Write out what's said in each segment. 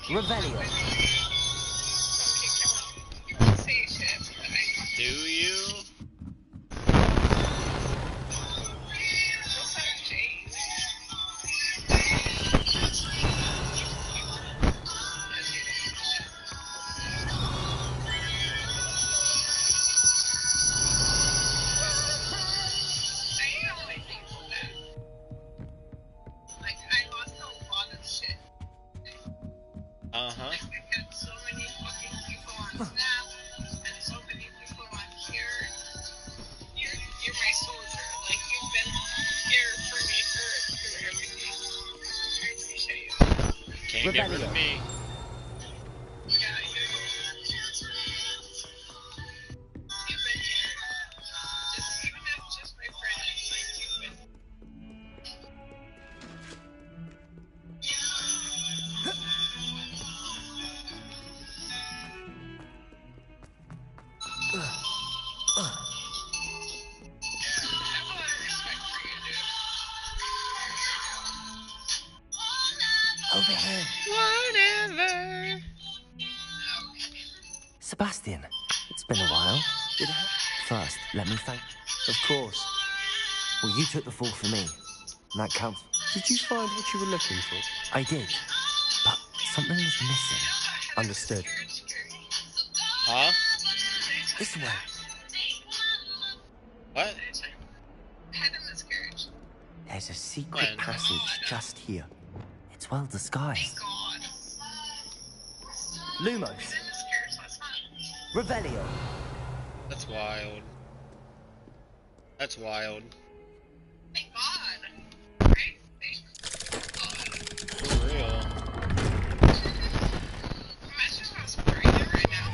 Revelio. Do you? Uh-huh. Like, I had so many fucking people on Snap and so many people on here. You're my soldier. Like, you've been here for me through everything. I appreciate you. Can't get rid of me. Yeah, you've been here. Even if just my friends, like, you've been. Over here. Whatever. Sebastian, it's been a while. First, let me thank... Of course. Well, you took the fall for me. And that counts. Did you find what you were looking for? I did. But something was missing. Understood. Huh? This way. What? Head in this carriage. There's a secret When? passage just here. It's well disguised. God. Lumos. In this carriage last month. Revelio. That's wild. That's wild. Thank God. Right? Thank God. For real. Imagine if I was pregnant right now.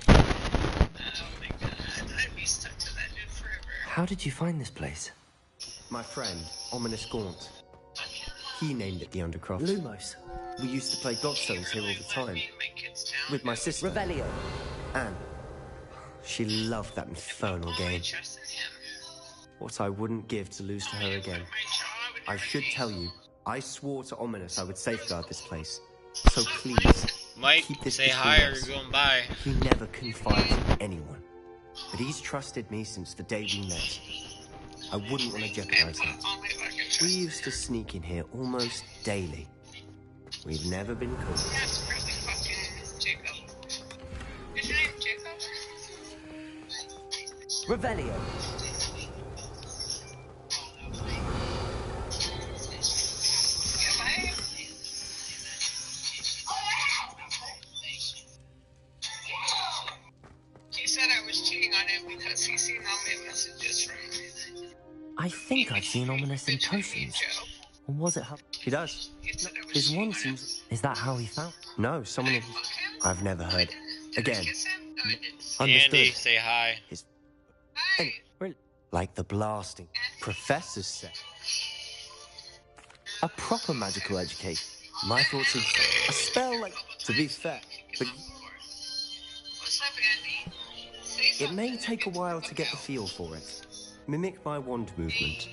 Oh my God. I'd be stuck to that dude forever. How did you find this place? My friend, Ominous Gaunt. He named it the Undercroft. Lumos. We used to play Godstones here all the time. With my sister, Revelio. Anne. She loved that infernal game. What I wouldn't give to lose to her again. I should tell you, I swore to Ominous I would safeguard this place. So please, Mike, keep this say between hi or us. you're going by. He never confided in anyone. But he's trusted me since the day we met. I wouldn't want to jeopardize that. We used to sneak in here almost daily. We've never been caught. That's probably fucking Jacob. Is your name Jacob? Revelio. He said I was cheating on him because he's seen all my messages from I think I've seen Ominous in between me and potions. Joe. Or was it how... He does. He said I was His cheating one on him. seems... Is that how he found... No, someone... Did I fuck him? I've never heard. Did I Again. kiss him? No, I didn't. Understood. Andy, say hi. His... Hi. Like the blasting. Professors said. A proper magical education. My thoughts of a spell like... To be fair, but What's up, Andy? Say it may something. take a while to get the feel for it. Mimic my wand movement.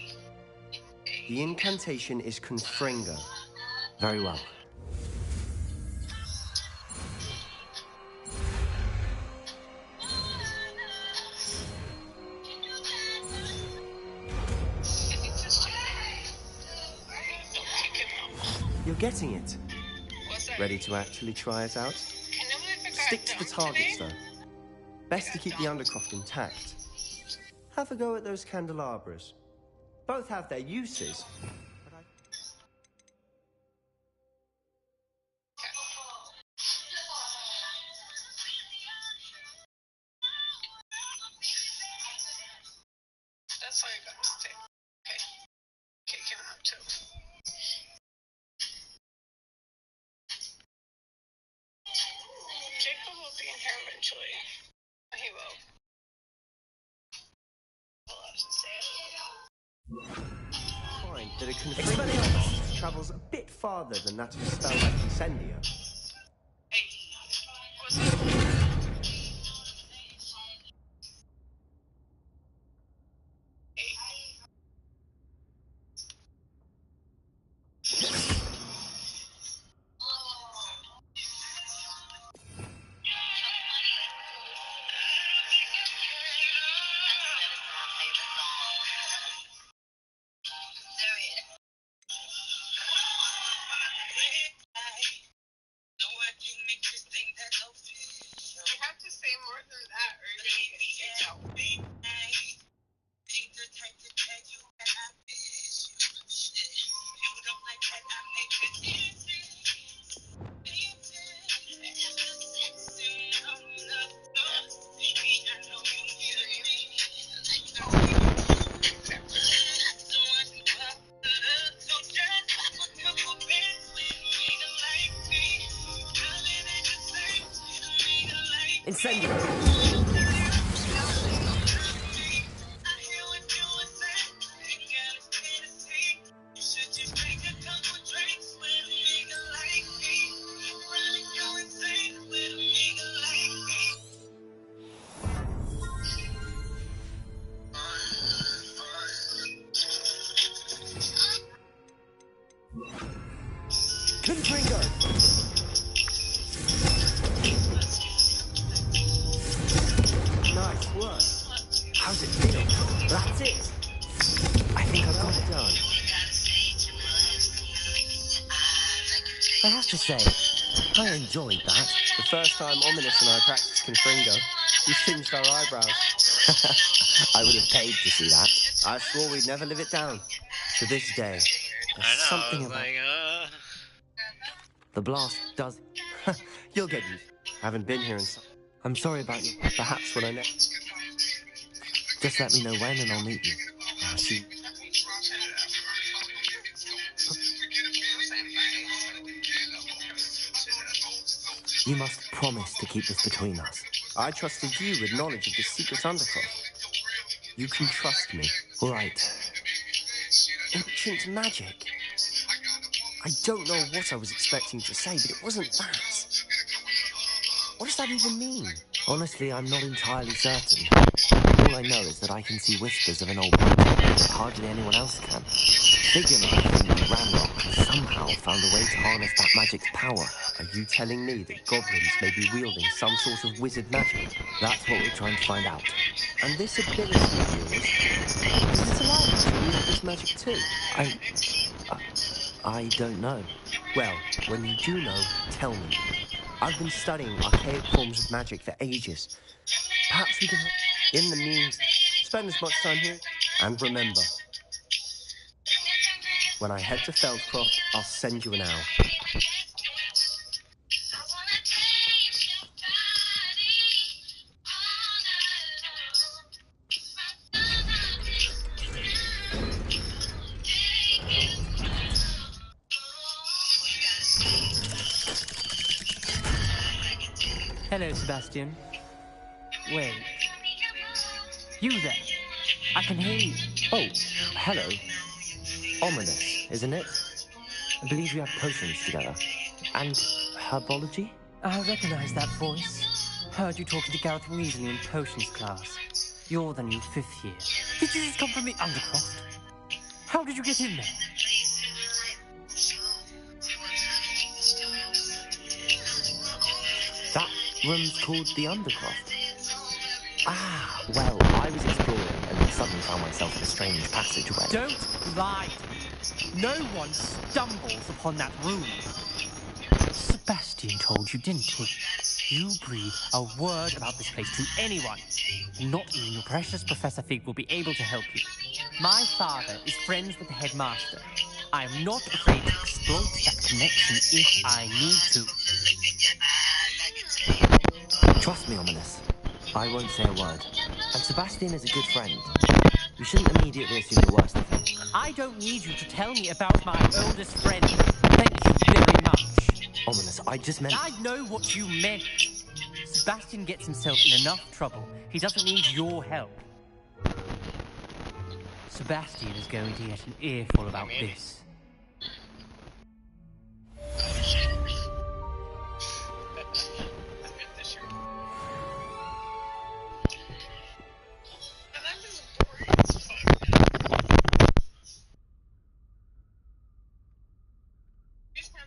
The incantation is Confringo. Very well. You're getting it. What's that? Ready to actually try it out? Can you believe I got Stick to the dumped targets, today? though. Best to keep the Undercroft intact. Have a go at those candelabras. Both have their uses. But I... That's all I got to say. Okay. Kick him out too. Jacob will be in here eventually. He will. Find that a Confringo travels a bit farther than that of a spell like Incendio. Hey. What's up? Incendio! Confringo! Nice work. How's it feel? That's it. I think I've got it done. I have to say, I enjoyed that. The first time Ominous and I practiced Confringo, we singed our eyebrows. I would have paid to see that. I swore we'd never live it down. To this day, there's I know, something I was about... like, The blast does... You'll get used. I haven't been here in some... I'm sorry about you. Perhaps when I next... Just let me know when and I'll meet you. See... You must promise to keep this between us. I trusted you with knowledge of the secret undercroft. You can trust me. All right. Ancient magic. I don't know what I was expecting to say, but it wasn't that. What does that even mean? Honestly, I'm not entirely certain. All I know is that I can see whispers of an old magic that hardly anyone else can. Figure Knife and Ranrock has somehow found a way to harness that magic's power. Are you telling me that goblins may be wielding some sort of wizard magic? That's what we're trying to find out. And this ability of yours, does it allow you to wield this magic too? I don't know. Well, when you do know, tell me. I've been studying archaic forms of magic for ages. Perhaps we can help. In the means, spend as much time here. And remember, when I head to Feldcroft, I'll send you an owl. Hello, Sebastian. Wait. You there? I can hear you. Oh, hello. Ominous, isn't it? I believe you have potions together. And herbology? I recognize that voice. Heard you talking to Gareth Weasley in potions class. You're the new 5th year. Did you just come from the Undercroft? How did you get in there? That room's called the Undercroft. Ah, well, I was exploring and then suddenly found myself in a strange passageway. Don't lie to me. No one stumbles upon that room. Sebastian told you, didn't he? You breathe a word about this place to anyone, and not even your precious Professor Fig will be able to help you. My father is friends with the headmaster. I am not afraid to exploit that connection if I need to. Trust me, Ominous. I won't say a word. And Sebastian is a good friend. You shouldn't immediately assume the worst of him. I don't need you to tell me about my oldest friend. Thank you very much. Ominous, I just meant... I know what you meant. Sebastian gets himself in enough trouble. He doesn't need your help. Sebastian is going to get an earful about this.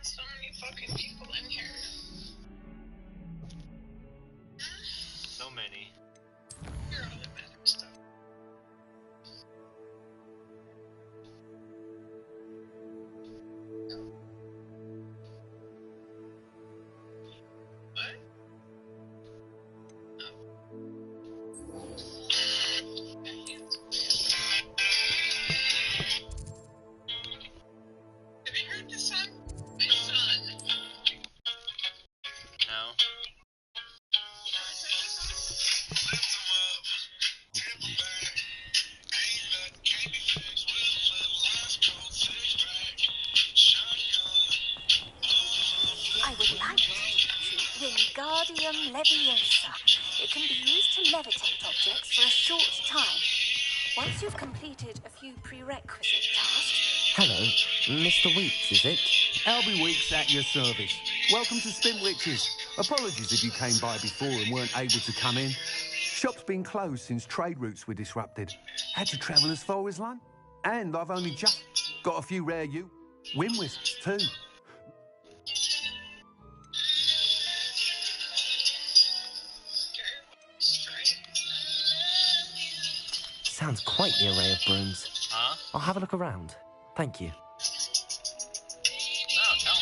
So many fucking people in here. so many. You're all the better stuff. What? Have you heard this song? My son. No. I would like to teach you Wingardium Leviosa. It can be used to levitate objects for a short time. Once you've completed a few prerequisite tasks... Hello, Mr. Weeks, is it? Albie Weeks at your service. Welcome to Spin Witches. Apologies if you came by before and weren't able to come in. Shop's been closed since trade routes were disrupted. Had to travel as far as London. And I've only just got a few rare Win-Wisps too. Sounds quite the array of brooms. Huh? I'll have a look around. Thank you. No, tell me.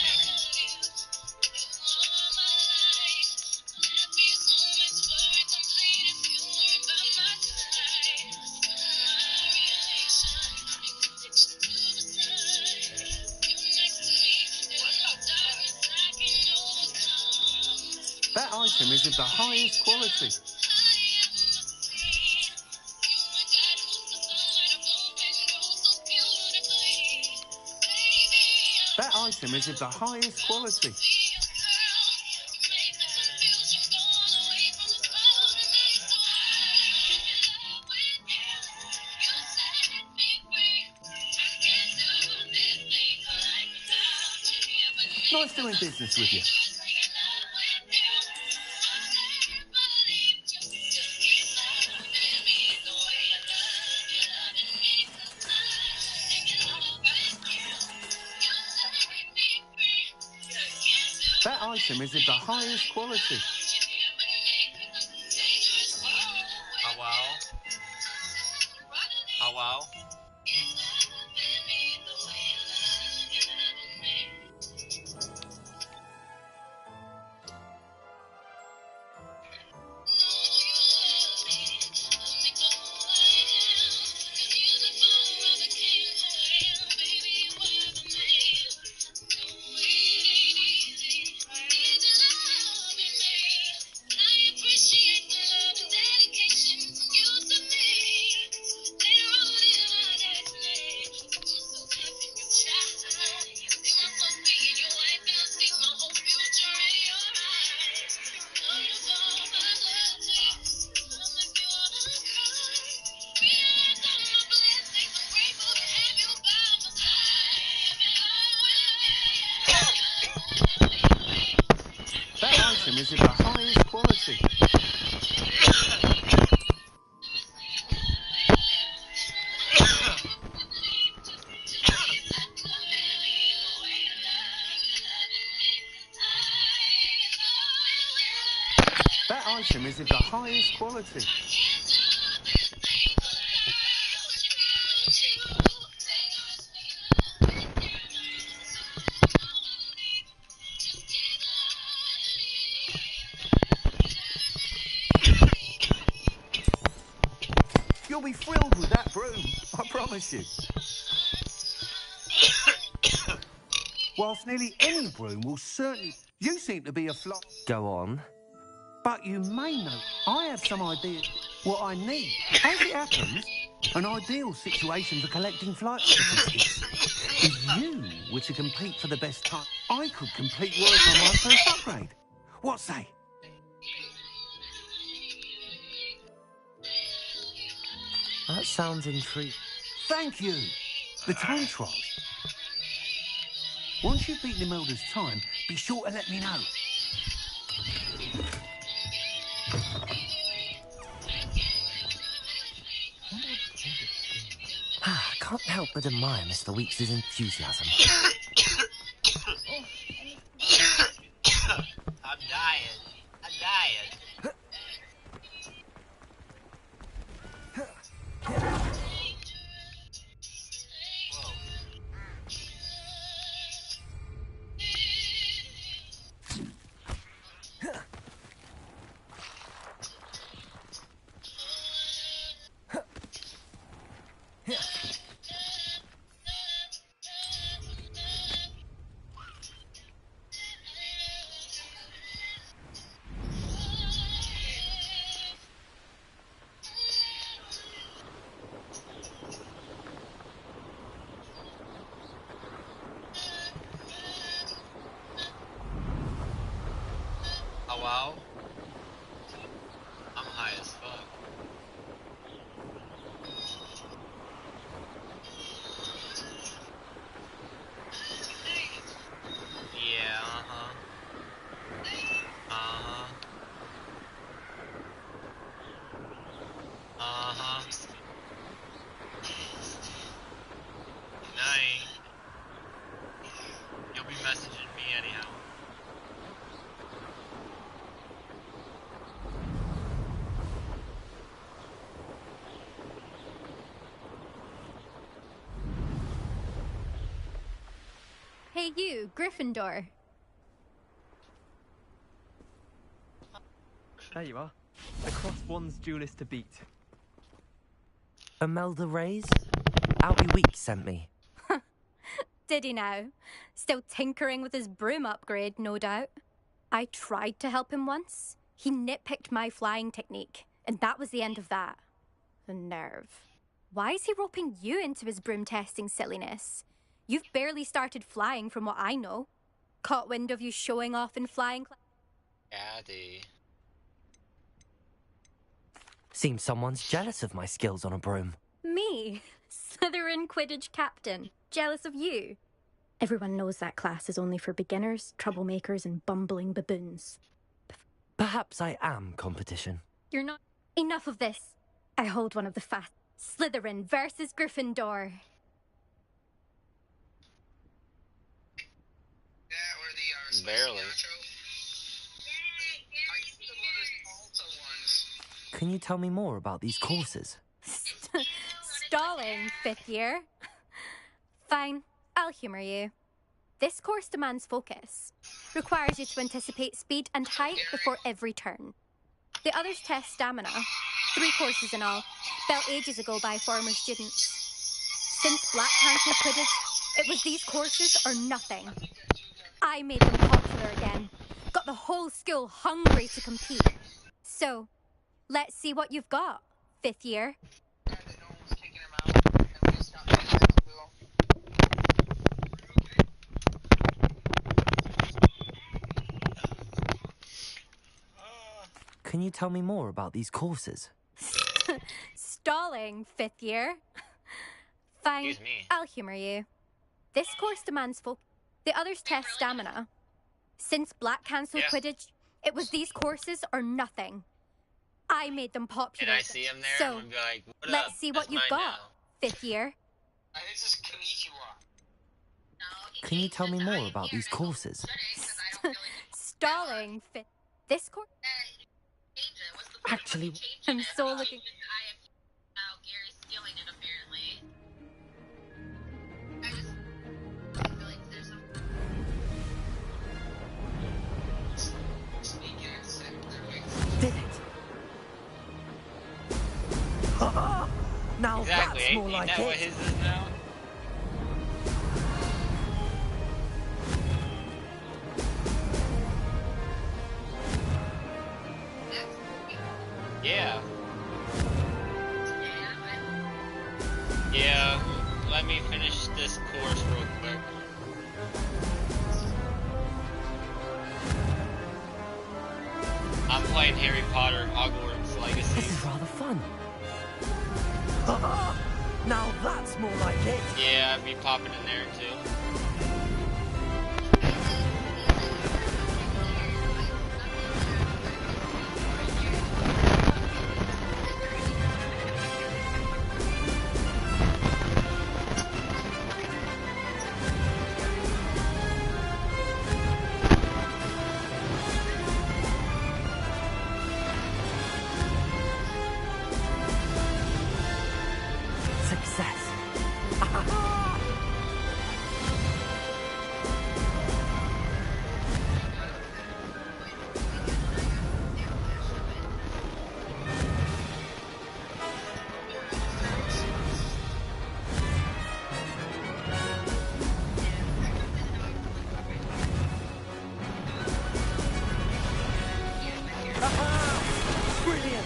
That item is of the highest quality. That item is of the highest quality. Nice doing business with you. That item is of the highest quality. Oh, wow. Oh, wow. That item is of the highest quality. That item is of the highest quality. You'll be thrilled with that broom, I promise you. Whilst nearly any broom will certainly... You seem to be a flop. Go on. But you may know I have some idea what I need. As it happens, an ideal situation for collecting flight statistics. If you were to compete for the best time, I could complete work on my first upgrade. What say? That sounds intriguing. Thank you. The time trials. Once you've beaten Imelda's time, be sure to let me know. I can't help but admire Mr. Weeks' enthusiasm. I'm dying. I'm dying. Oh, wow. messaging me anyhow. Hey you, Gryffindor. There you are. The cross one's duelist to beat. Imelda Reyes? Albie Week sent me. Did he now? Still tinkering with his broom upgrade, no doubt. I tried to help him once. He nitpicked my flying technique, and that was the end of that. The nerve. Why is he roping you into his broom testing silliness? You've barely started flying from what I know. Caught wind of you showing off in flying class. Daddy. Seems someone's jealous of my skills on a broom. Me? Slytherin Quidditch captain. Jealous of you? Everyone knows that class is only for beginners, troublemakers, and bumbling baboons. Perhaps I am competition. You're not... Enough of this. I hold one of the fast... Slytherin versus Gryffindor. Barely. Can you tell me more about these courses? Stalling, fifth year. Fine, I'll humour you. This course demands focus. Requires you to anticipate speed and height before every turn. The others test stamina. 3 courses in all, built ages ago by former students. Since Black Council Quidditch, it was these courses or nothing. I made them popular again. Got the whole school hungry to compete. So, let's see what you've got, fifth year. Can you tell me more about these courses? Stalling, fifth year. Fine, Excuse me. I'll humour you. This course demands focus. The others test stamina. Since Black Council Quidditch, it was these courses or nothing. I made them popular. And I see him there, so, I'm gonna be like, what let's up? see That's what you've mine got, now. fifth year. Can you tell me more about these courses? Stalling, fifth... This course... Actually, I'm so looking... did it? Now Exactly, that's more ain't like that what it. his is now? Yeah. Yeah, let me finish this course real quick. I'm playing Harry Potter Hogwarts Legacy. This is rather fun. Now that's more like it. Yeah, I'd be popping in there too. Success. Brilliant.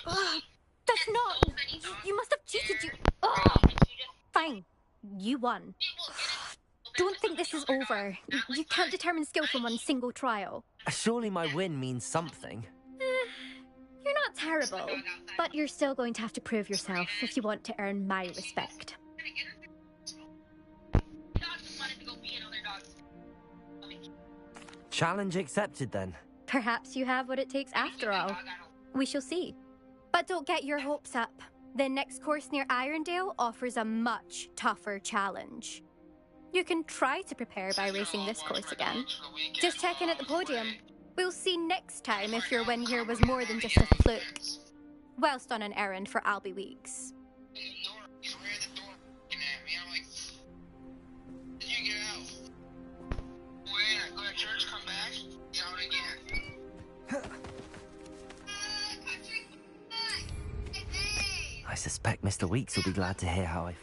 Ugh, that's not... You must have cheated, you... Ugh. Fine, you won. Don't think this is over. You can't determine skill from one single trial. Surely my win means something. You're not terrible, but you're still going to have to prove yourself if you want to earn my respect. Challenge accepted then. Perhaps you have what it takes after all. We shall see. But don't get your hopes up. The next course near Irondale offers a much tougher challenge. You can try to prepare by racing this course again. Just check in at the podium. We'll see next time if your win here was more than just a fluke. Whilst on an errand for Albie Weeks. I suspect Mr. Weeks will be glad to hear how I...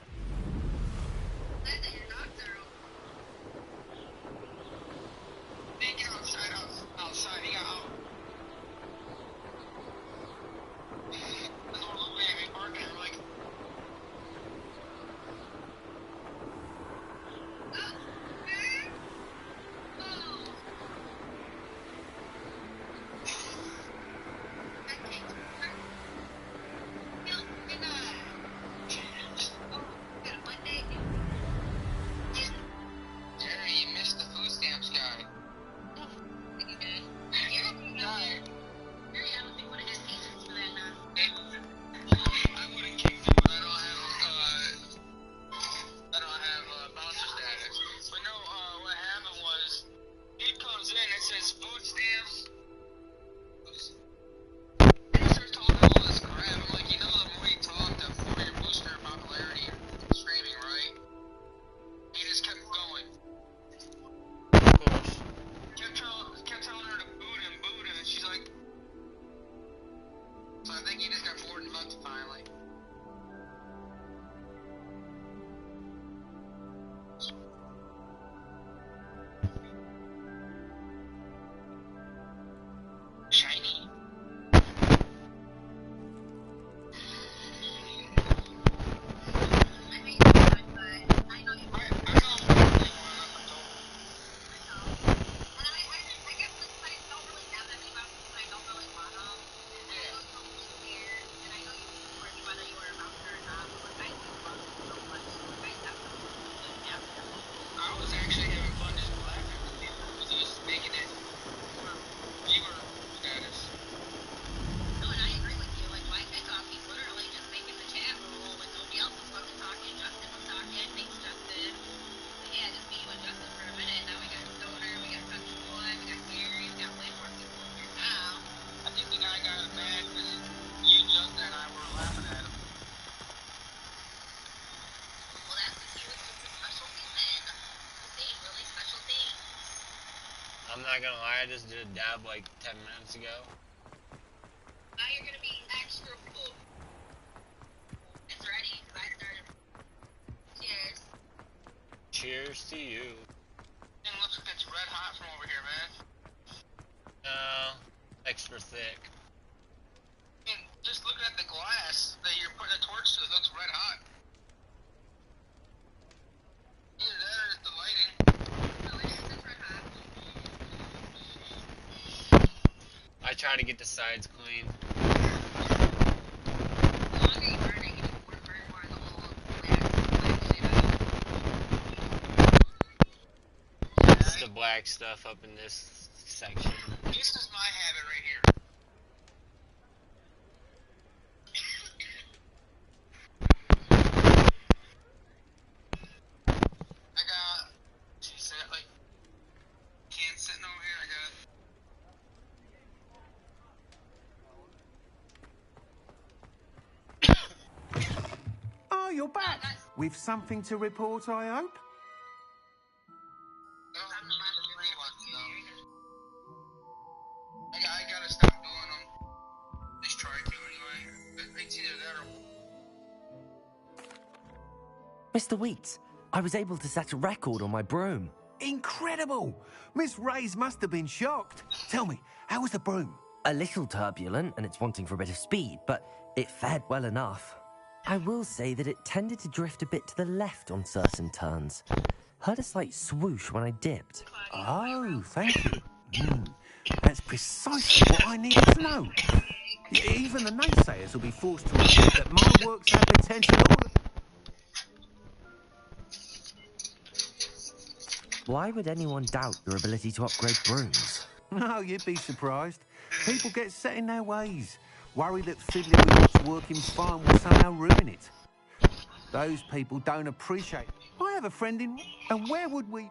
I'm not gonna lie, I just did a dab like 10 minutes ago. Now you're gonna be extra full. It's ready, because I started. Cheers. Cheers to you. It looks like it's red hot from over here, man. Extra thick. And just looking at the glass that you're putting a torch to, it looks red hot. Either that or it's the lighting. No, it is, it's red hot. I try to get the sides clean. The longer you burn it, you burn more of the whole black shit out. It's the black stuff up in this section. This is my habit right here. I got, geez, I got like cans sitting over here. Oh, you're back. With something to report, I hope? I gotta stop doing them. Just try to anyway. It's either that or... Mr. Weeks, I was able to set a record on my broom. Incredible! Miss Reyes must have been shocked. Tell me, how was the broom? A little turbulent and it's wanting for a bit of speed, but it fared well enough. I will say that it tended to drift a bit to the left on certain turns. Heard a slight swoosh when I dipped. Oh, thank you. That's precisely what I needed to know. Even the naysayers will be forced to admit that my works have potential. Why would anyone doubt your ability to upgrade brooms? No, you'd be surprised. People get set in their ways, worry that fiddling with what's working fine will somehow ruin it. Those people don't appreciate. I have a friend in... And where would we...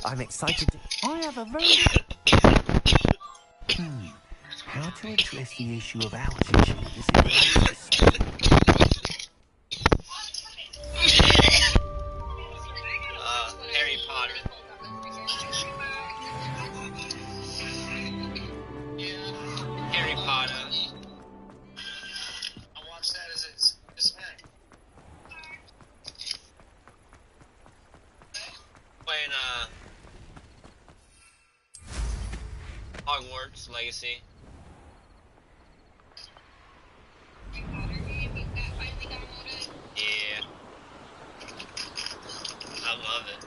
I'm excited to... I have a very... How to address the issue of altitude as it relates to speed? Harry Potter. Harry Potter. I watched that as it's mine. Playing Hogwarts Legacy. Yeah. I love it.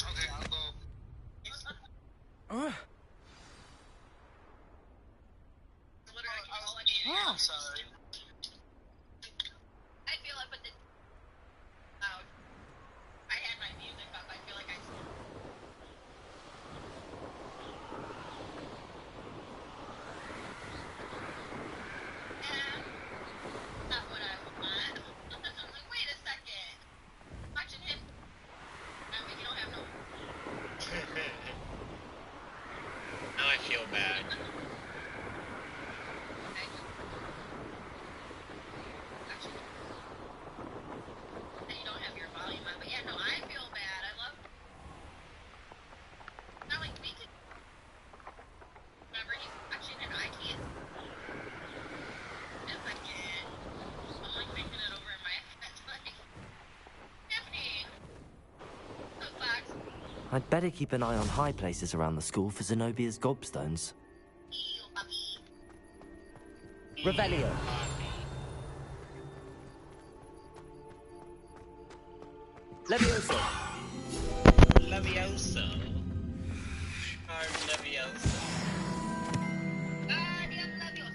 Okay, I'll go. I'm sorry. I feel I put the loud. I had my music up. I feel like I. Not what I want. I'm like, wait a second. Watching him. I mean, you don't have no. Now I feel bad. You don't have your volume on, but yeah, no, I feel bad. I love. Not like we could. Remember, he's watching and I can't. If I can. I'm like thinking it over in my head. Like, Tiffany. The fox. I'd better keep an eye on high places around the school for Zenobia's gobstones. Revelio. Levioso. Levioso. Levioso. Dios labios.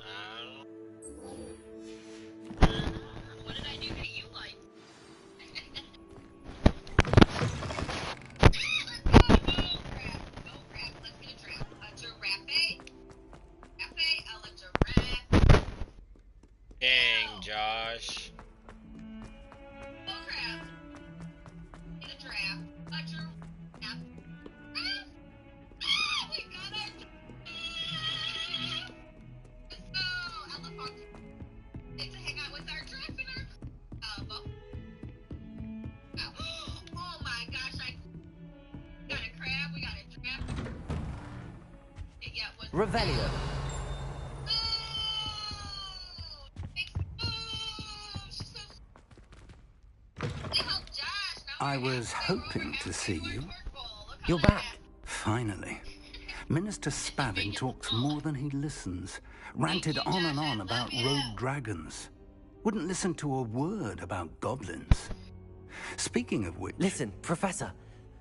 Man. What did I do that you like? Go crap. Let's get a trap. A giraffe. Cafe, a giraffe. Dang, Josh. Go crap. Get a giraffe. A giraffe. We got it. Let's go. Elephant. Get to hang out with our giraffe and our buffalo. Oh my gosh, I got a crab, we got a giraffe. Yeah, what's Revelio. I was hoping to see you. You're back. Finally. Minister Spavin talks more than he listens. Ranted on and on about rogue dragons. Wouldn't listen to a word about goblins. Speaking of which... Listen, Professor.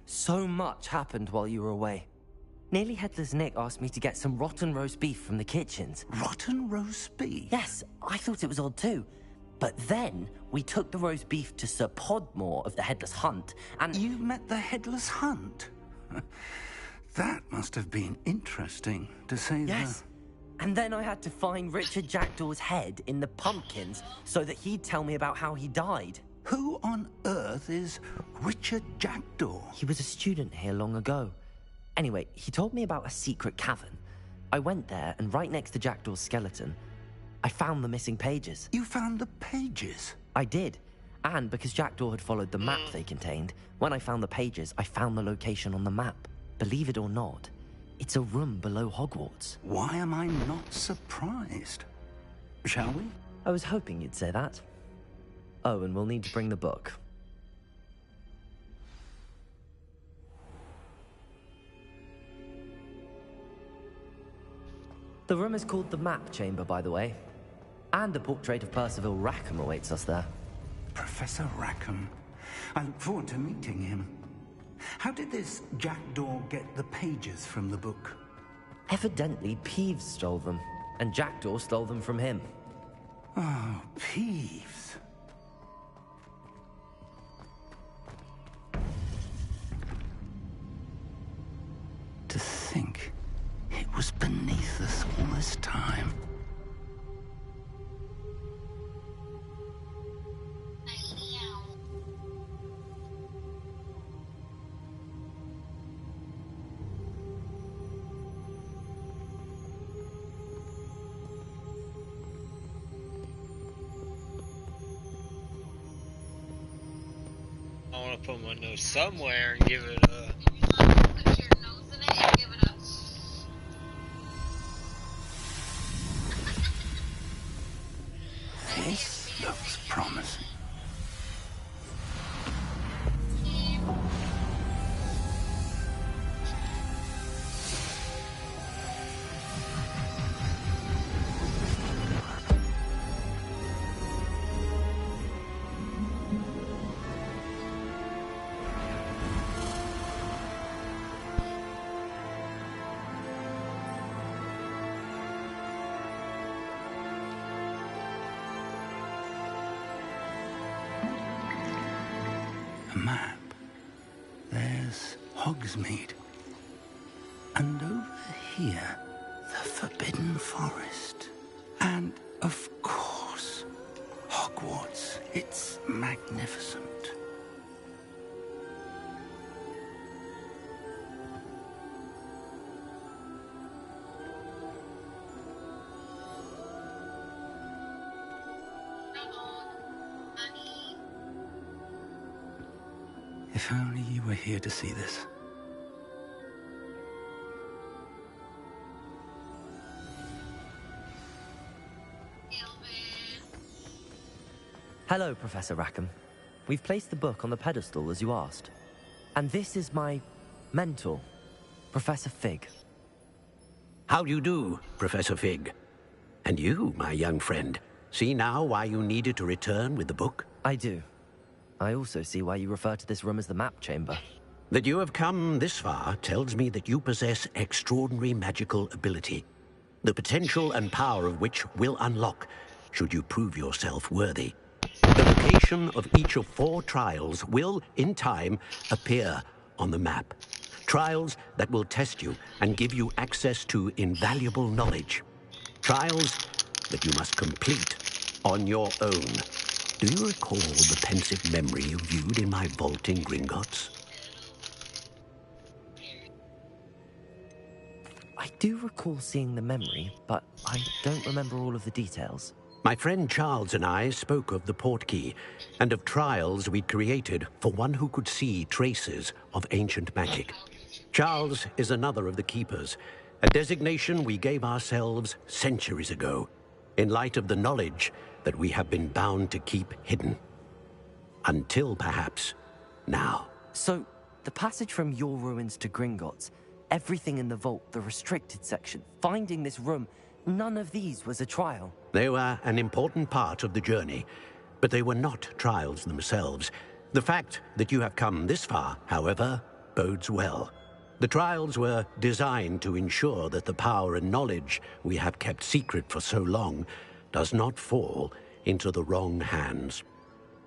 So much happened while you were away. Nearly Headless Nick asked me to get some rotten roast beef from the kitchens. Rotten roast beef? Yes, I thought it was odd too. But then we took the roast beef to Sir Podmore of the Headless Hunt, and... You met the Headless Hunt? That must have been interesting, to say the... Yes. And then I had to find Richard Jackdaw's head in the pumpkins so that he'd tell me about how he died. Who on earth is Richard Jackdaw? He was a student here long ago. Anyway, he told me about a secret cavern. I went there, and right next to Jackdaw's skeleton, I found the missing pages. You found the pages? I did. And because Jackdaw had followed the map they contained, when I found the pages, I found the location on the map. Believe it or not, it's a room below Hogwarts. Why am I not surprised? Shall we? I was hoping you'd say that. Oh, and we'll need to bring the book. The room is called the Map Chamber, by the way. And a portrait of Percival Rackham awaits us there. Professor Rackham. I look forward to meeting him. How did this Jackdaw get the pages from the book? Evidently, Peeves stole them, and Jackdaw stole them from him. Oh, Peeves. To think it was beneath us all this time. I want to put my nose somewhere and give it a... Put your nose in it and give it a... This looks promising. A map. There's Hogsmeade. And over here, the Forbidden Forest. And, of course, Hogwarts. It's magnificent. If only you were here to see this. Hello, Professor Rackham. We've placed the book on the pedestal, as you asked. And this is my mentor, Professor Fig. How do you do, Professor Fig? And you, my young friend, see now why you needed to return with the book? I do. I also see why you refer to this room as the Map Chamber. That you have come this far tells me that you possess extraordinary magical ability, the potential and power of which will unlock should you prove yourself worthy. The location of each of 4 trials will, in time, appear on the map. Trials that will test you and give you access to invaluable knowledge. Trials that you must complete on your own. Do you recall the pensive memory you viewed in my vault in Gringotts? I do recall seeing the memory, but I don't remember all of the details. My friend Charles and I spoke of the portkey and of trials we'd created for one who could see traces of ancient magic. Charles is another of the keepers, a designation we gave ourselves centuries ago, in light of the knowledge that we have been bound to keep hidden. Until, perhaps, now. So, the passage from your ruins to Gringotts, everything in the vault, the restricted section, finding this room, none of these was a trial. They were an important part of the journey, but they were not trials themselves. The fact that you have come this far, however, bodes well. The trials were designed to ensure that the power and knowledge we have kept secret for so long does not fall into the wrong hands.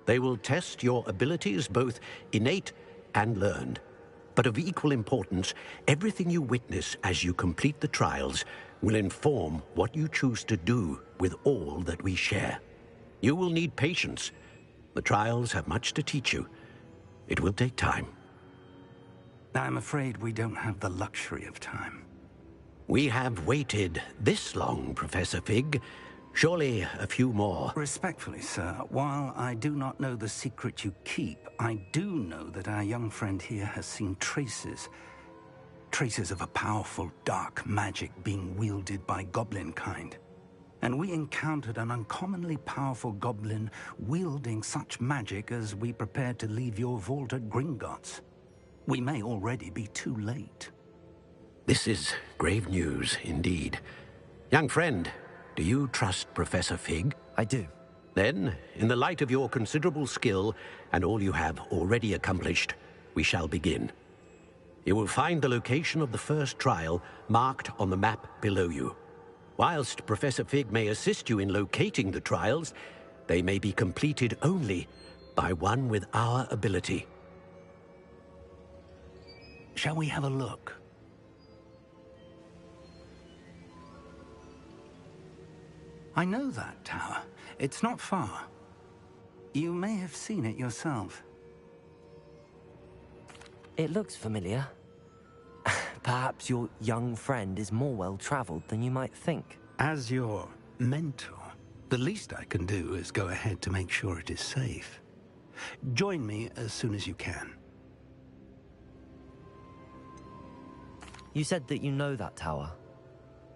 They will test your abilities, both innate and learned. But of equal importance, everything you witness as you complete the trials will inform what you choose to do with all that we share. You will need patience. The trials have much to teach you. It will take time. I'm afraid we don't have the luxury of time. We have waited this long, Professor Fig. Surely a few more. Respectfully, sir, while I do not know the secret you keep, I do know that our young friend here has seen traces of a powerful dark magic being wielded by goblin kind. And we encountered an uncommonly powerful goblin wielding such magic as we prepared to leave your vault at Gringotts. We may already be too late. This is grave news indeed. Young friend, do you trust Professor Fig? I do. Then, in the light of your considerable skill and all you have already accomplished, we shall begin. You will find the location of the first trial marked on the map below you. Whilst Professor Fig may assist you in locating the trials, they may be completed only by one with our ability. Shall we have a look? I know that tower. It's not far. You may have seen it yourself. It looks familiar. Perhaps your young friend is more well-traveled than you might think. As your mentor, the least I can do is go ahead to make sure it is safe. Join me as soon as you can. You said that you know that tower.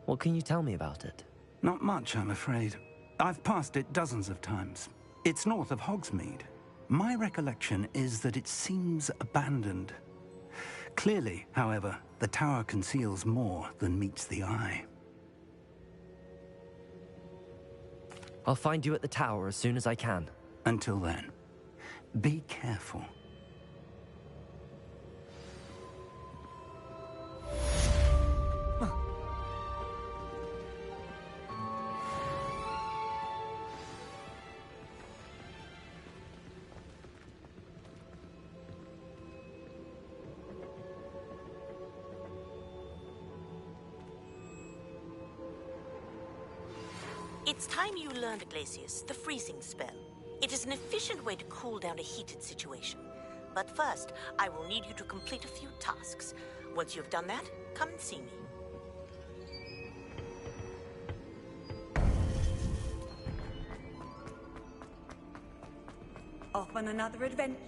What can you tell me about it? Not much, I'm afraid. I've passed it dozens of times. It's north of Hogsmeade. My recollection is that it seems abandoned. Clearly, however, the tower conceals more than meets the eye. I'll find you at the tower as soon as I can. Until then, be careful. It's time you learned, Glacius, the freezing spell. It is an efficient way to cool down a heated situation. But first, I will need you to complete a few tasks. Once you've done that, come and see me. Off on another adventure.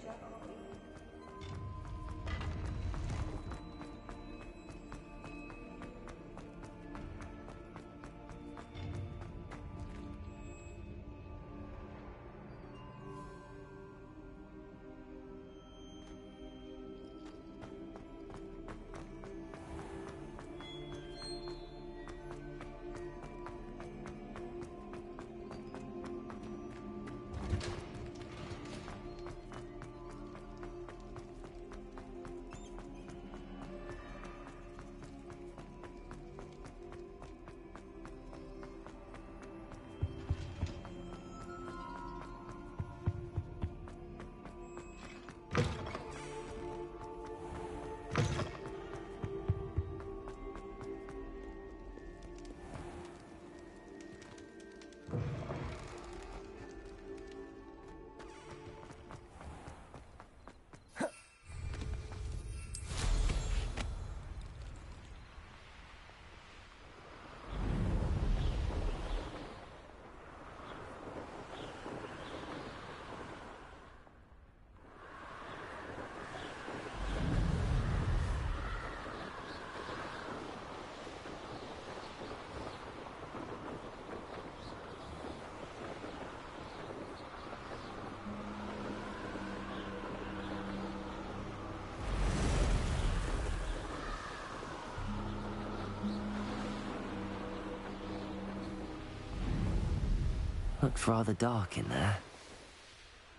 Looks rather dark in there.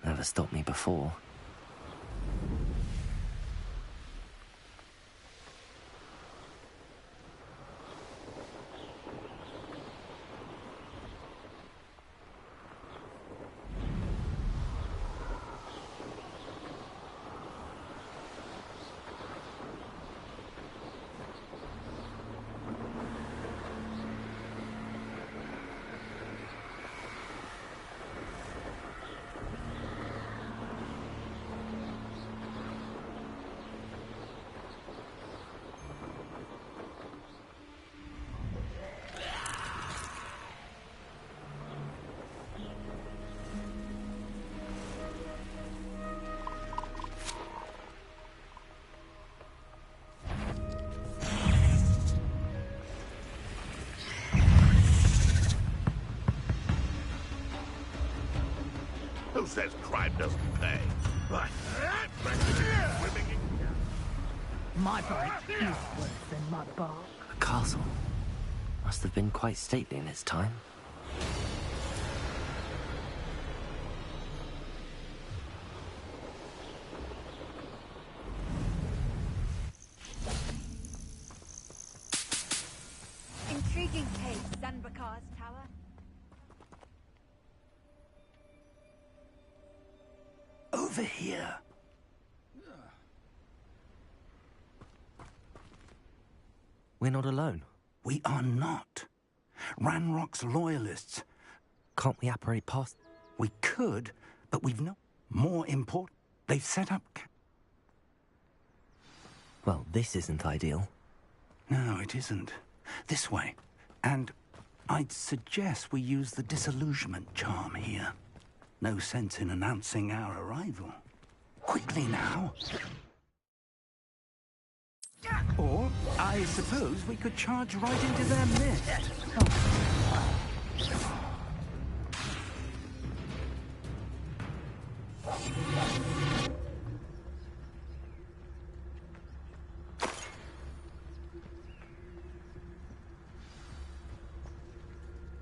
Never stopped me before. Who says crime doesn't pay? Right. My bite is worse than mud bark. The castle must have been quite stately in its time. Intriguing case, Zanbakar's tower. Over here. We're not alone. We are not. Ranrock's loyalists. Can't we apparate past? We could, but we've no... More important, they've set up... Well, this isn't ideal. No, it isn't. This way. And I'd suggest we use the disillusionment charm here. No sense in announcing our arrival. Quickly now. Or, I suppose we could charge right into their midst.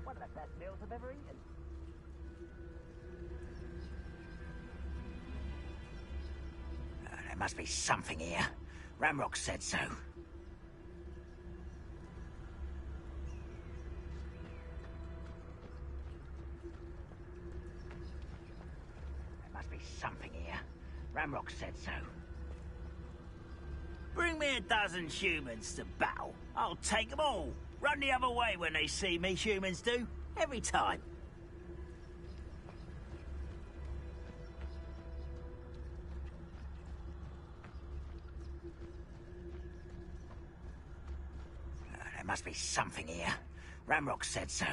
One of the best meals I've ever eaten. There must be something here. Ramrock said so. There must be something here. Ramrock said so. Bring me a dozen humans to battle. I'll take them all. Run the other way when they see me, humans do. Every time. There must be something here. Ramrock said so.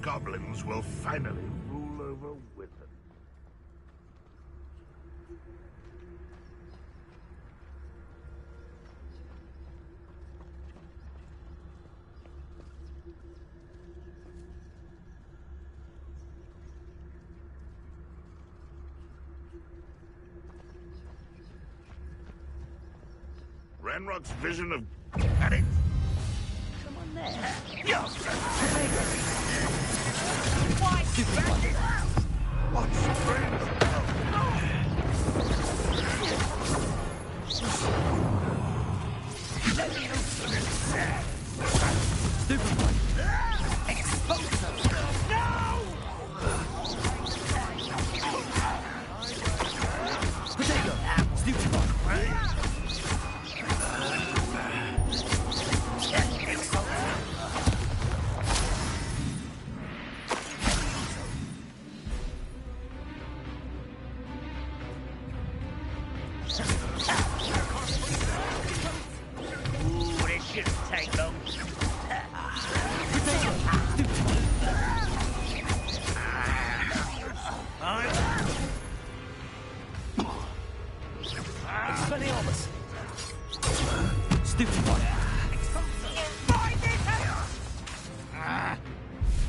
Goblins will finally rule over Wither. Ranrock's vision of... At it! Come on there. Why? What's Let me open it, sad. Stupid. Expose them. No! Potato. Stupid.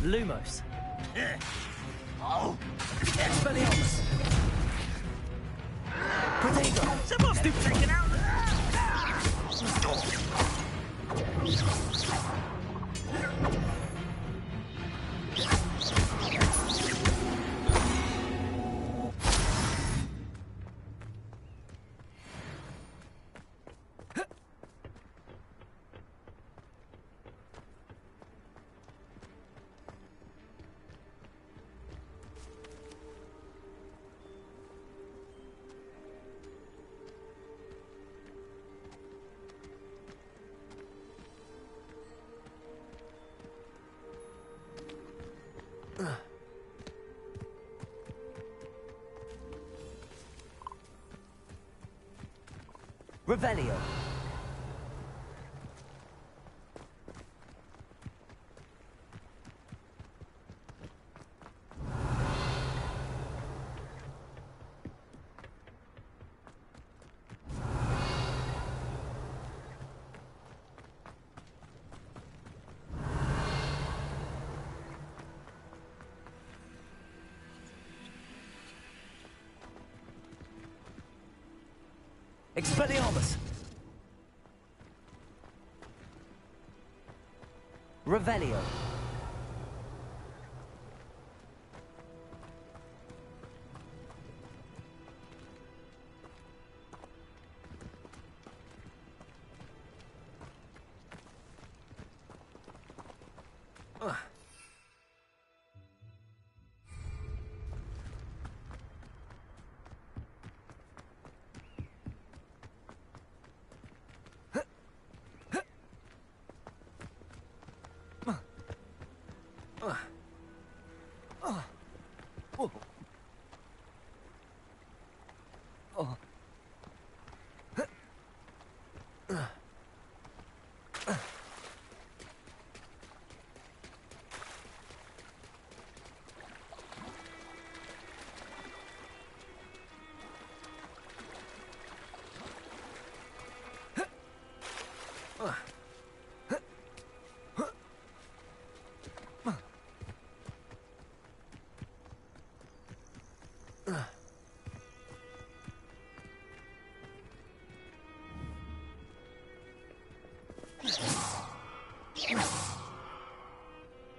Lumos. Oh! Expelliarmus. Protego. Someone's taken out. Revelio. Expelliarmus! Revelio.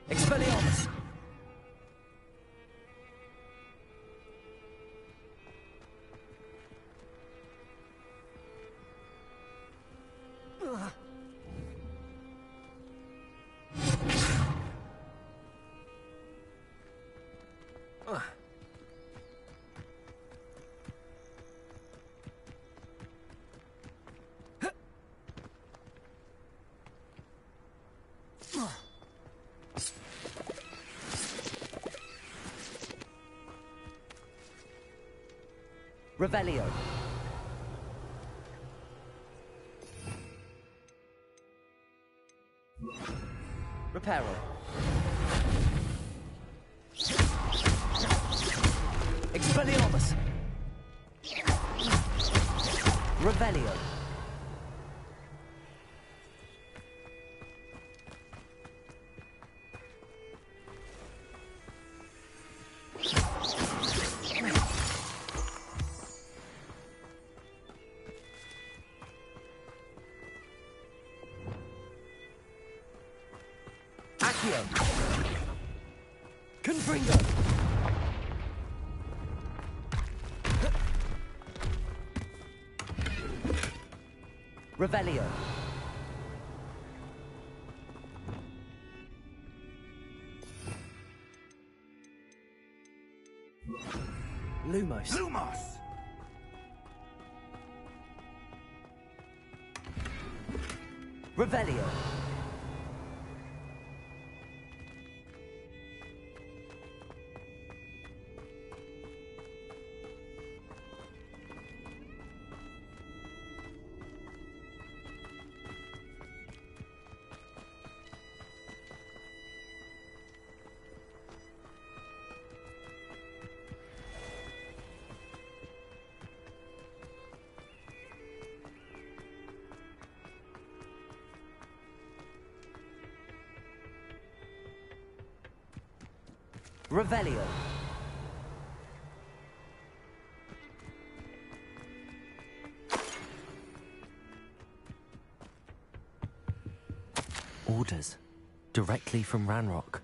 Expelliarmus! Revelio. Reparo. Expelliarmus. Revelio. Accio. Confringo. Revelio. Lumos. Lumos! Revelio. Revelio. Orders. Directly from Ranrock.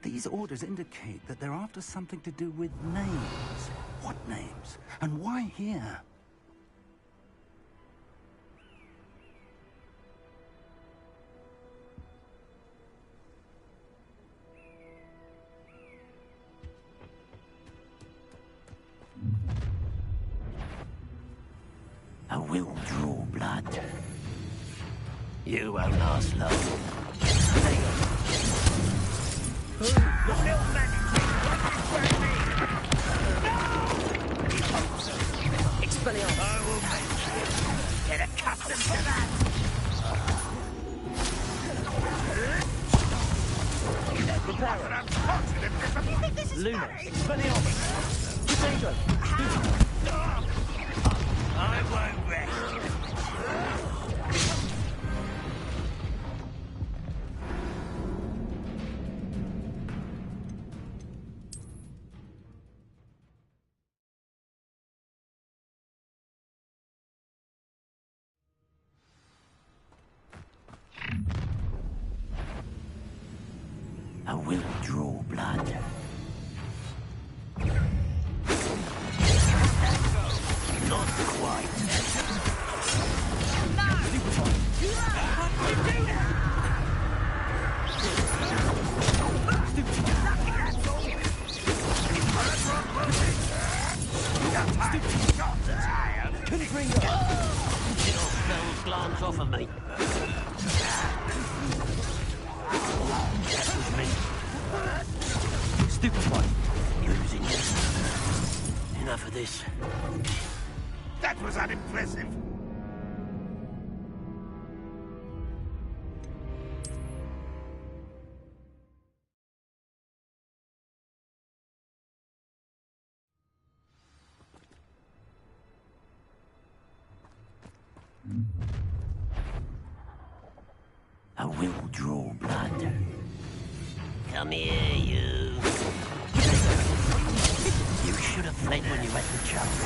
These orders indicate that they're after something to do with names. What names? And why here? I will draw blood. You won't last long. Expelliarmus. I will make you get accustomed to that. Reparo. Luna. Expelliarmus. Potato. I won't rest. blood. Not quite. Glance off of me. That was me. Stupid one. Losing you. Enough of this. That was unimpressive. I will draw blood. Come here, you. You should have fled when you had the chance.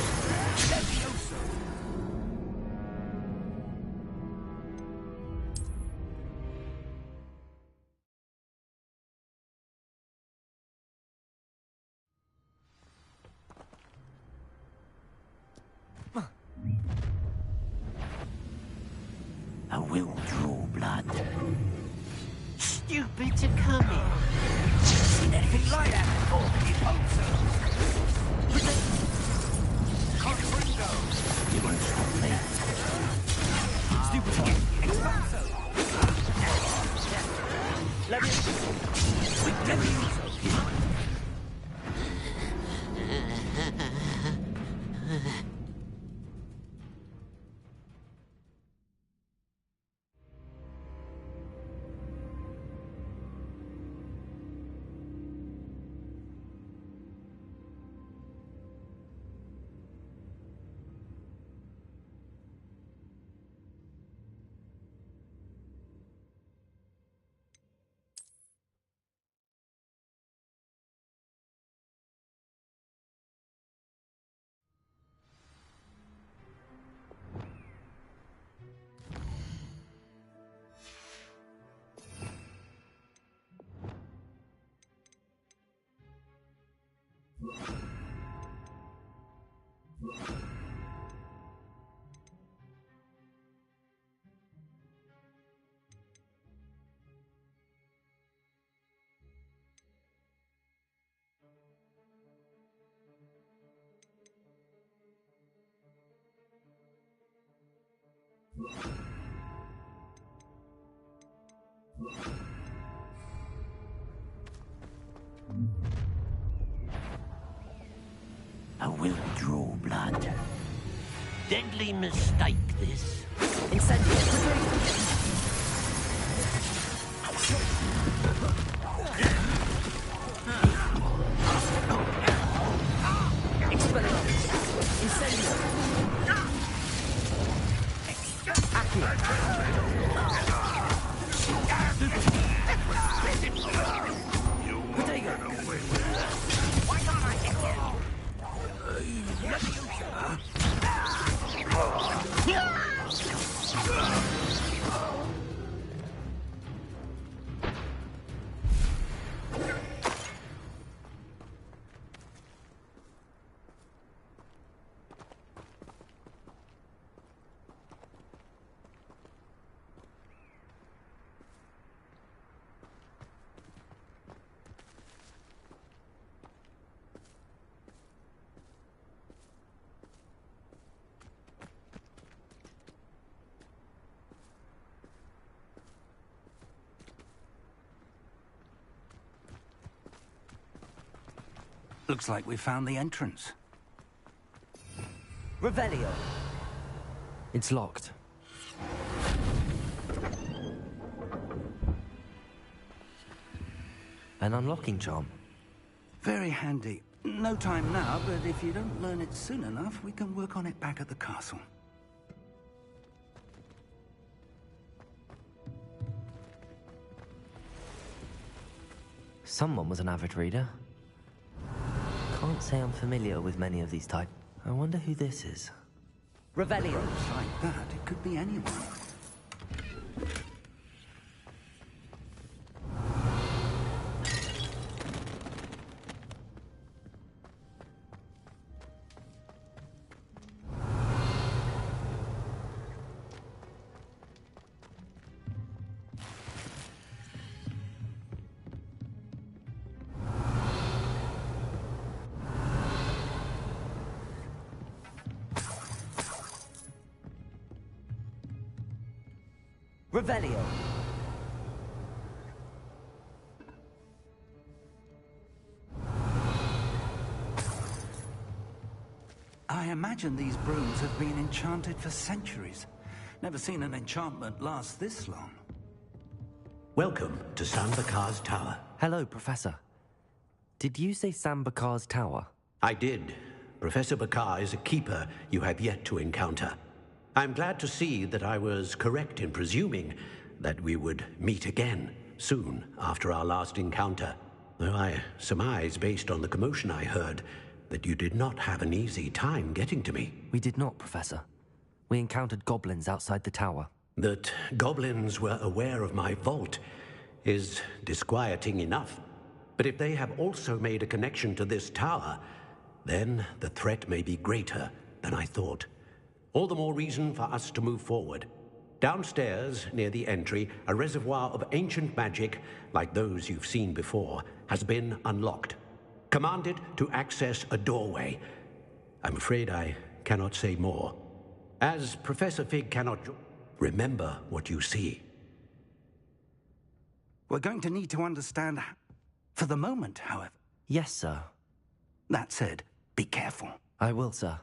I will draw blood. Stupid to come here. Seen anything like that before? You hope so. You won't stop me. Stupid one. Let me. We never use those. I will draw blood. Deadly mistake, this. Looks like we found the entrance. Revelio. It's locked. An unlocking charm. Very handy. No time now, but if you don't learn it soon enough, we can work on it back at the castle. Someone was an avid reader. Can't say I'm familiar with many of these types. I wonder who this is. Revelio. Like that, it could be anyone. Revelio. I imagine these brooms have been enchanted for centuries. Never seen an enchantment last this long. Welcome to Sambakar's Tower. Hello, Professor. Did you say Sambakar's Tower? I did. Professor Bakar is a keeper you have yet to encounter. I'm glad to see that I was correct in presuming that we would meet again soon after our last encounter. Though I surmise, based on the commotion I heard, that you did not have an easy time getting to me. We did not, Professor. We encountered goblins outside the tower. That goblins were aware of my vault is disquieting enough. But if they have also made a connection to this tower, then the threat may be greater than I thought. All the more reason for us to move forward. Downstairs, near the entry, a reservoir of ancient magic, like those you've seen before, has been unlocked. Command it to access a doorway. I'm afraid I cannot say more. As Professor Fig cannot remember what you see. We're going to need to understand for the moment, however. Yes, sir. That said, be careful. I will, sir.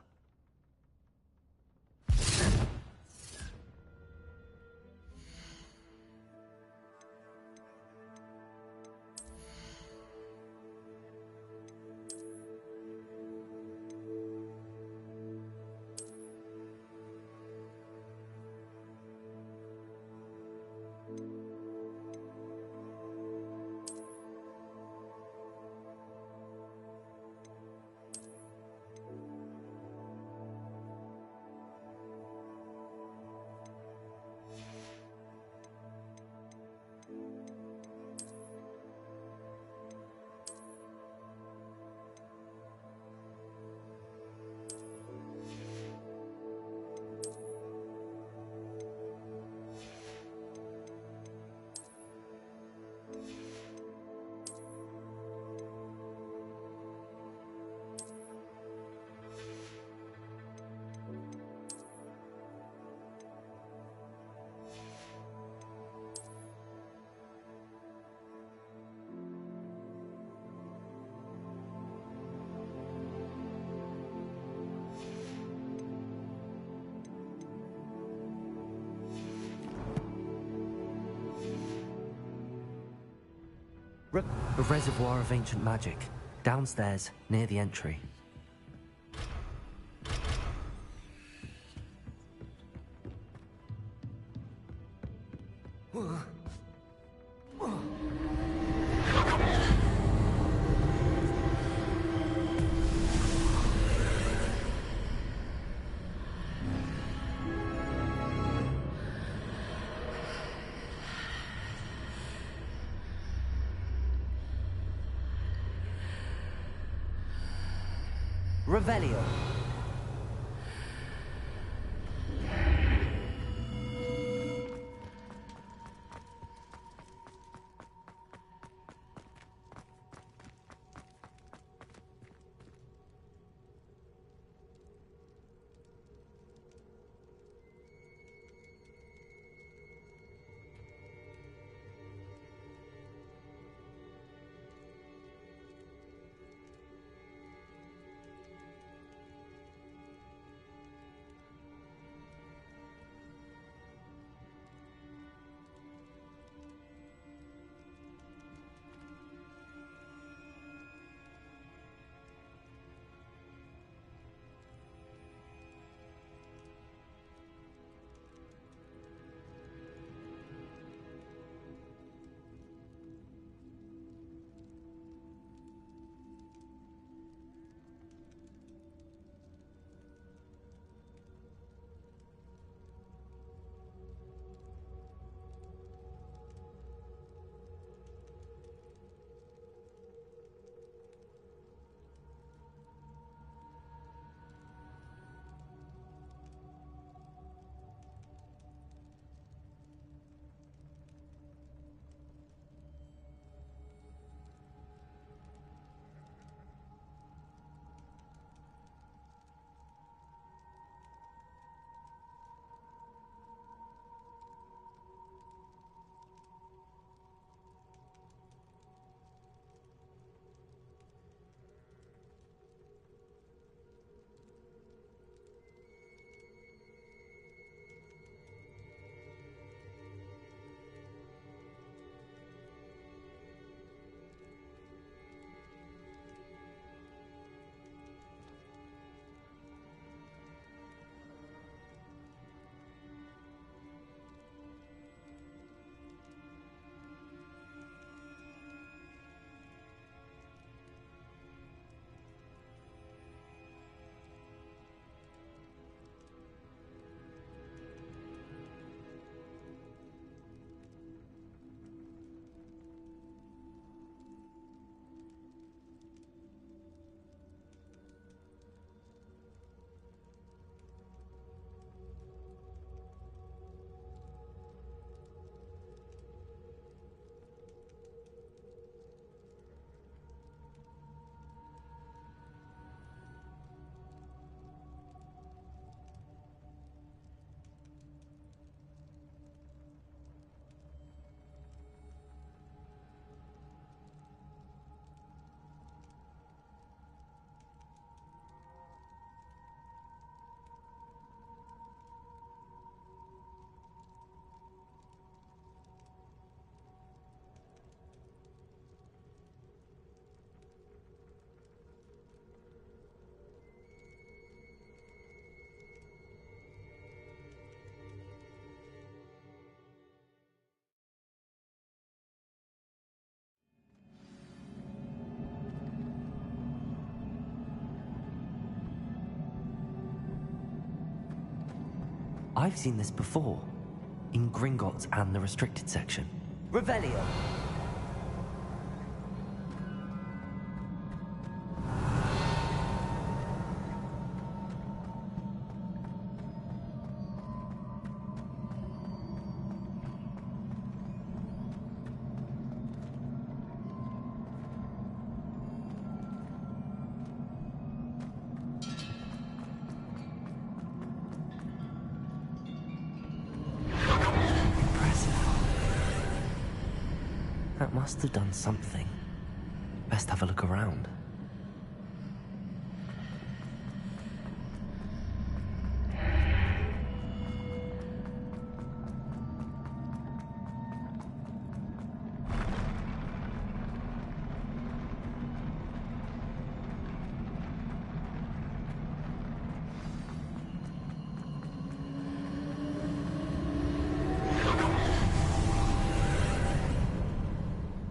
A reservoir of ancient magic. Downstairs, near the entry. Revelio. I've seen this before. In Gringotts and the restricted section. Revelio! That must have done something. Best have a look around.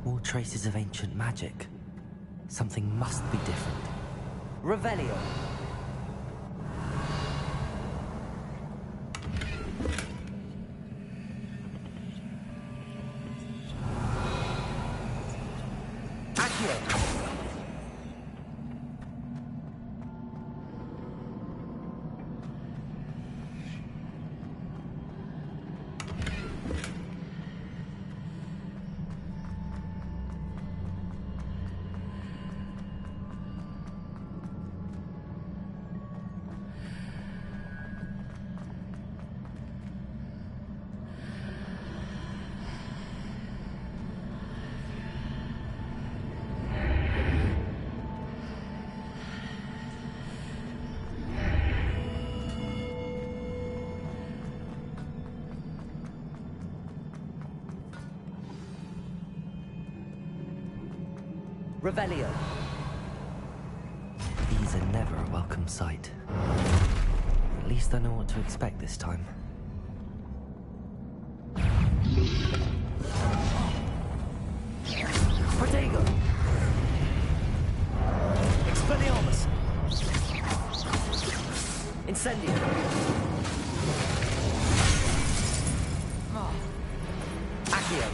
More traces of ancient magic. Something must be different. Revelio! Accio! Revelio. These are never a welcome sight. At least I know what to expect this time. Protego! Expelliarmus! Incendio! Accio!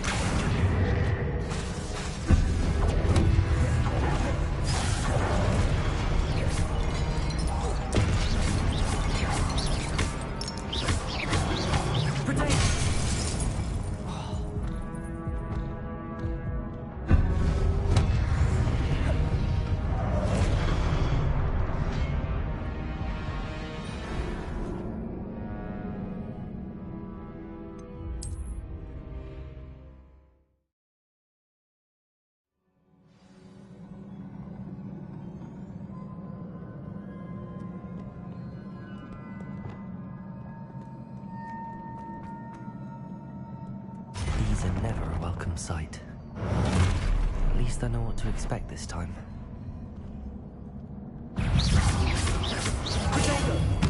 These are never a welcome sight. At least I know what to expect this time.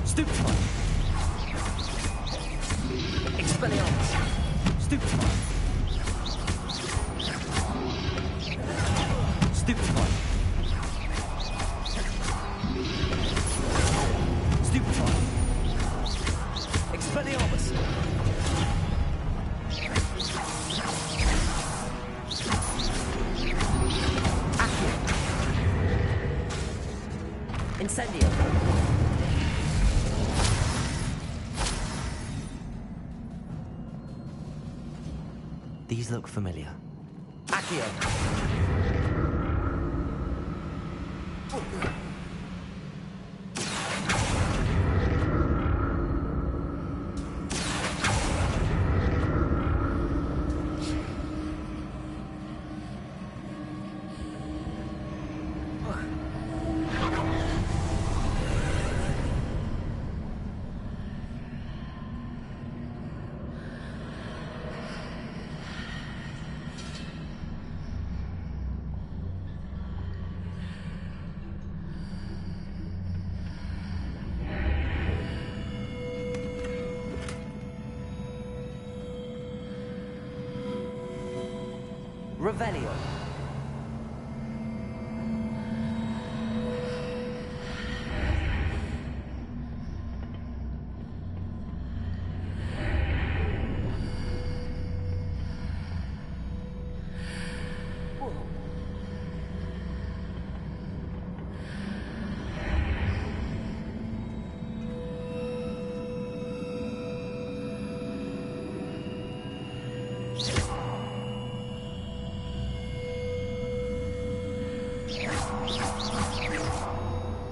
Stupefy! Expelliarmus! Stupefy! Stupefy! Stupefy! Expelliarmus! Incendio! These look familiar. Accio! Revelio.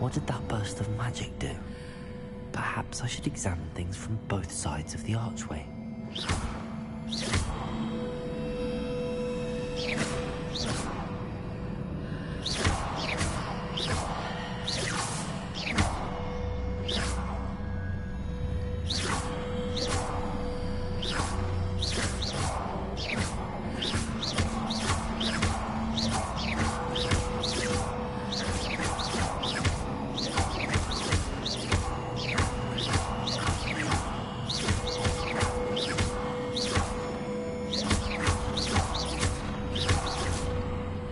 What did that burst of magic do? Perhaps I should examine things from both sides of the archway.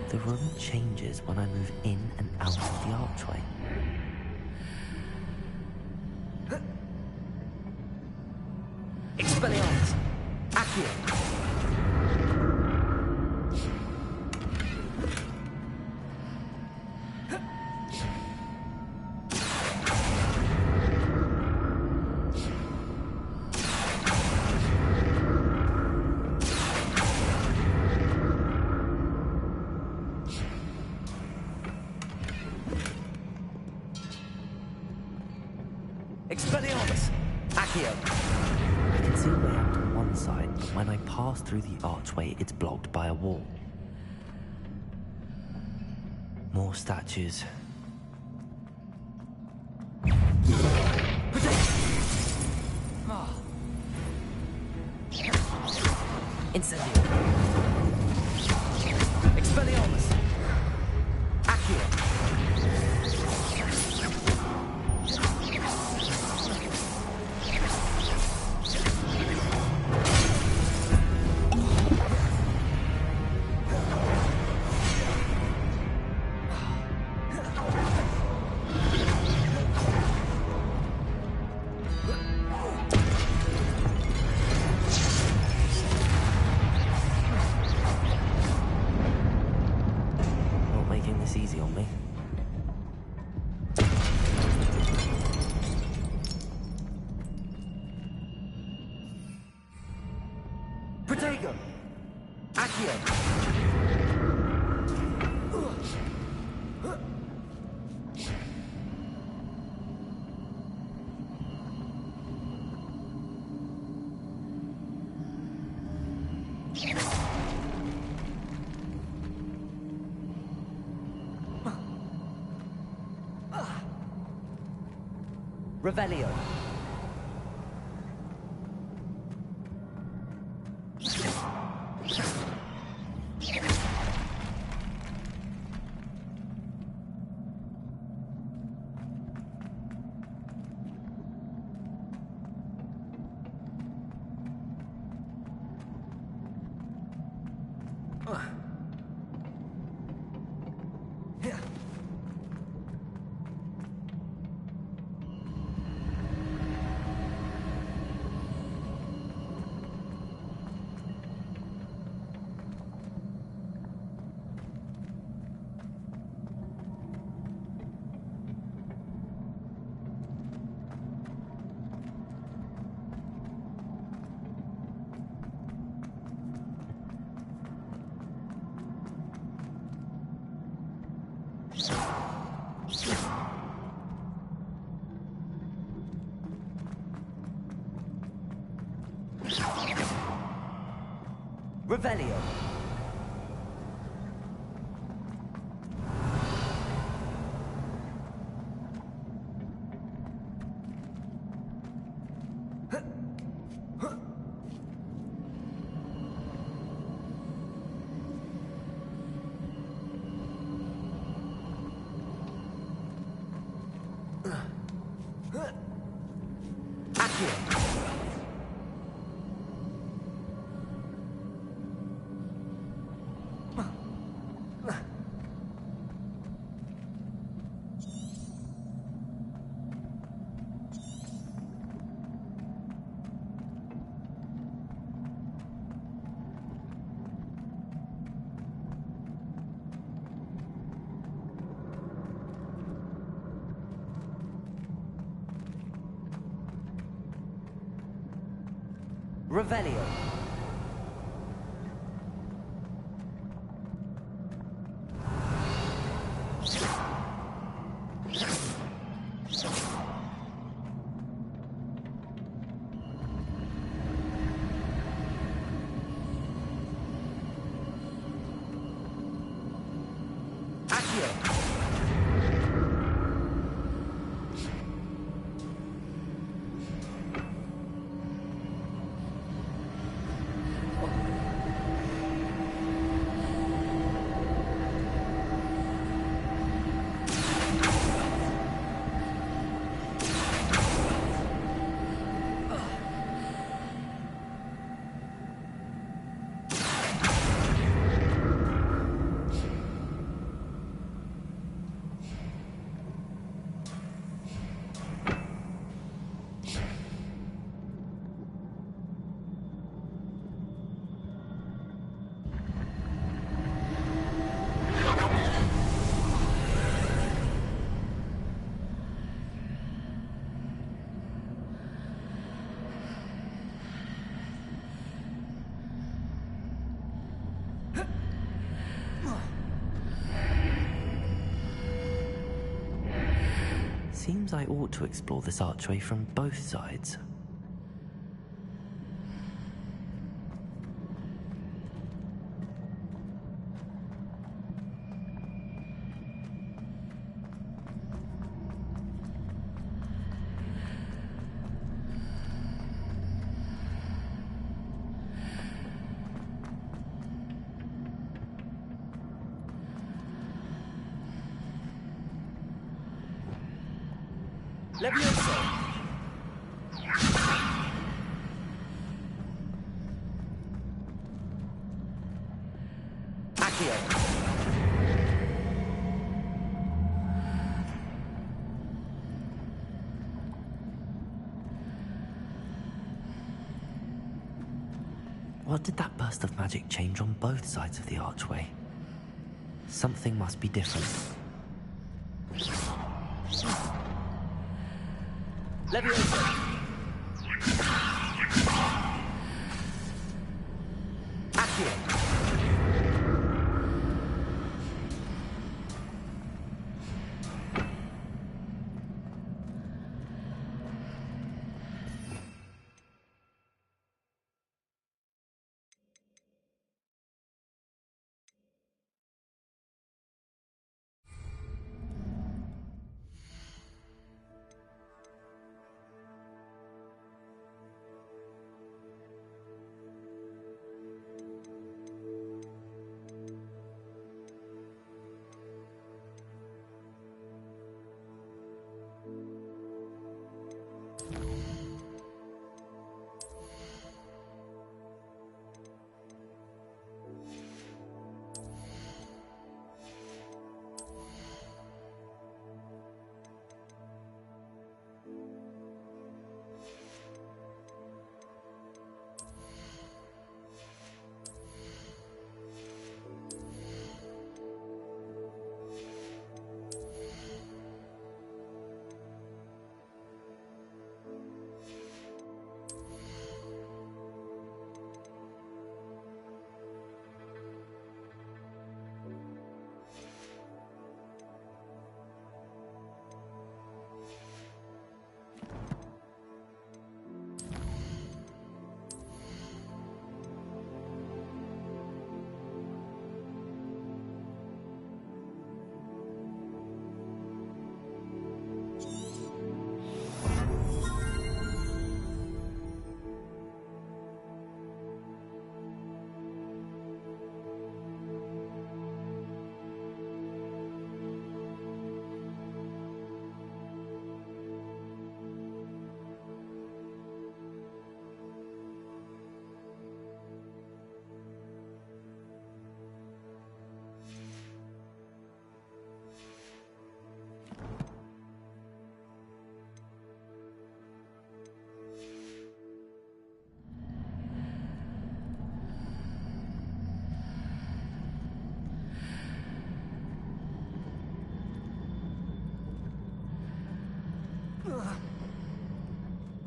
The room changes when I move in and out of the archway. Expelliarmus! Accio! Expelliarmus! Accio! I can see a way out on one side, but when I pass through the archway, it's blocked by a wall. More statues. Incendio! Expelliarmus! Accio! Not making this easy on me. Protego! Accio! Revelio. Revelio. Revelio. Accio! Seems I ought to explore this archway from both sides. Levioso! Accio! What did that burst of magic change on both sides of the archway? Something must be different. Levioso! Accio!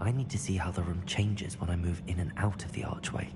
I need to see how the room changes when I move in and out of the archway.